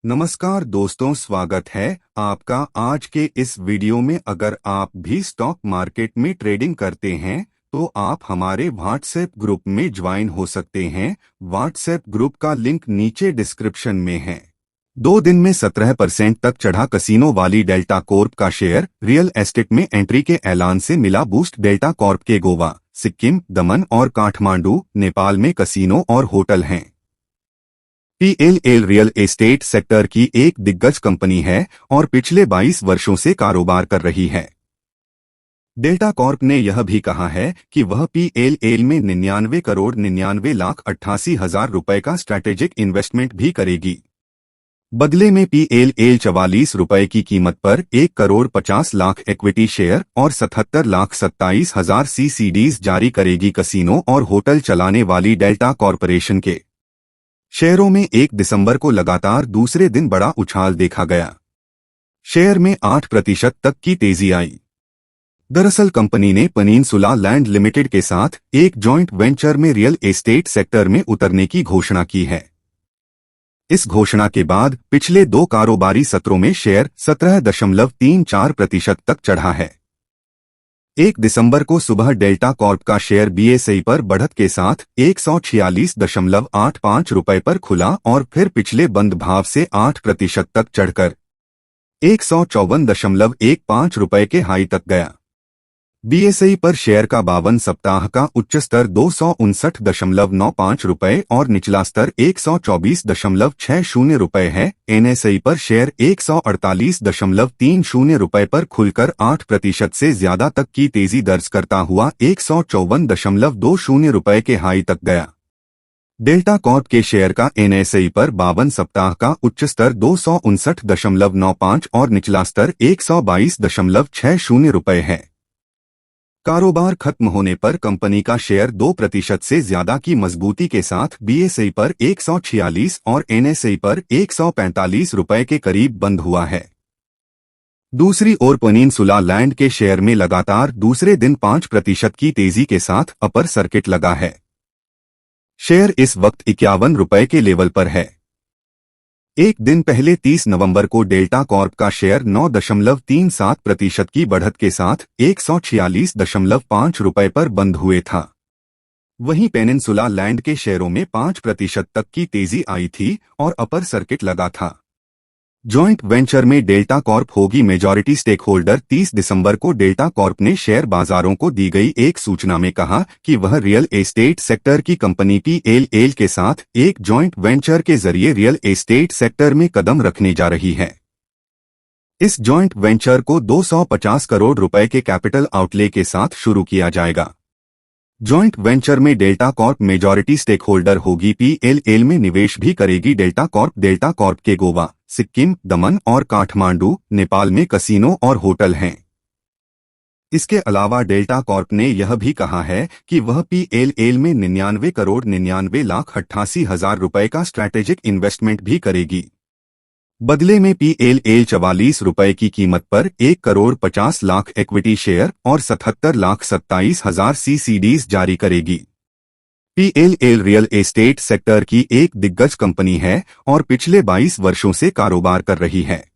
नमस्कार दोस्तों, स्वागत है आपका आज के इस वीडियो में। अगर आप भी स्टॉक मार्केट में ट्रेडिंग करते हैं तो आप हमारे व्हाट्सएप ग्रुप में ज्वाइन हो सकते हैं। व्हाट्सएप ग्रुप का लिंक नीचे डिस्क्रिप्शन में है। 2 दिन में 17% तक चढ़ा कसिनो वाली डेल्टा कॉर्प का शेयर। रियल एस्टेट में एंट्री के ऐलान से मिला बूस्ट। डेल्टा कॉर्प के गोवा, सिक्किम, दमन और काठमांडू, नेपाल में कसिनो और होटल हैं। PLL रियल एस्टेट सेक्टर की एक दिग्गज कंपनी है और पिछले 22 वर्षों से कारोबार कर रही है। डेल्टा कॉर्प ने यह भी कहा है कि वह PLL में 99 करोड़ 99 लाख 88 हजार रुपए का स्ट्रैटेजिक इन्वेस्टमेंट भी करेगी। बदले में PLL 44 रुपए की कीमत पर 1 करोड़ 50 लाख इक्विटी शेयर और 77 लाख 27 हजार CCDs जारी करेगी। कसिनो और होटल चलाने वाली डेल्टा कॉर्पोरेशन के शेयरों में 1 दिसंबर को लगातार दूसरे दिन बड़ा उछाल देखा गया। शेयर में 8% तक की तेजी आई। दरअसल कंपनी ने पेनिनसुला लैंड लिमिटेड के साथ एक जॉइंट वेंचर में रियल एस्टेट सेक्टर में उतरने की घोषणा की है। इस घोषणा के बाद पिछले 2 कारोबारी सत्रों में शेयर 17.34% तक चढ़ा है। 1 दिसंबर को सुबह डेल्टा कॉर्प का शेयर BSE पर बढ़त के साथ 146.85 रुपए पर खुला और फिर पिछले बंद भाव से 8% तक चढ़कर 154.15 रुपए के हाई तक गया। BSE पर शेयर का 52 सप्ताह का उच्च स्तर 259.95 रुपए और निचला स्तर 124.60 रुपए है। NSE पर शेयर 148.30 रुपए पर खुलकर 8% से ज्यादा तक की तेजी दर्ज करता हुआ 154.20 रुपए के हाई तक गया। डेल्टा कॉर्प के शेयर का NSE पर 52 सप्ताह का उच्च स्तर 259.95 और निचला स्तर 122.60 रुपए है। कारोबार खत्म होने पर कंपनी का शेयर 2% से ज्यादा की मजबूती के साथ BSE पर 146 और NSE पर 145 रुपए के करीब बंद हुआ है। दूसरी ओर पेनिनसुला लैंड के शेयर में लगातार दूसरे दिन 5% की तेजी के साथ अपर सर्किट लगा है। शेयर इस वक्त 51 रुपए के लेवल पर है। एक दिन पहले 30 नवंबर को डेल्टा कॉर्प का शेयर 9.37% की बढ़त के साथ 146.5 रुपए पर बंद हुए था। वहीं पेनिनसुला लैंड के शेयरों में 5% तक की तेजी आई थी और अपर सर्किट लगा था। जॉइंट वेंचर में डेल्टा कॉर्प होगी मेजॉरिटी स्टेक होल्डर। 30 दिसंबर को डेल्टा कॉर्प ने शेयर बाजारों को दी गई एक सूचना में कहा कि वह रियल एस्टेट सेक्टर की कंपनी PLL के साथ एक जॉइंट वेंचर के जरिए रियल एस्टेट सेक्टर में कदम रखने जा रही है। इस जॉइंट वेंचर को 250 करोड़ रुपए के कैपिटल आउटले के साथ शुरू किया जाएगा। जॉइंट वेंचर में Delta Corp majority stake holder होगी। PLL में निवेश भी करेगी डेल्टा कॉर्प के गोवा, सिक्किम, दमन और काठमांडू, नेपाल में कसिनो और होटल हैं। इसके अलावा डेल्टा कॉर्प ने यह भी कहा है कि वह PLL में 99 करोड़ 99 लाख 88 हजार रुपए का स्ट्रैटेजिक इन्वेस्टमेंट भी करेगी। बदले में PLL 44 रुपए की कीमत पर 1 करोड़ 50 लाख इक्विटी शेयर और 77 लाख 27 हजार CCDs जारी करेगी। PLL रियल एस्टेट सेक्टर की एक दिग्गज कंपनी है और पिछले 22 वर्षों से कारोबार कर रही है।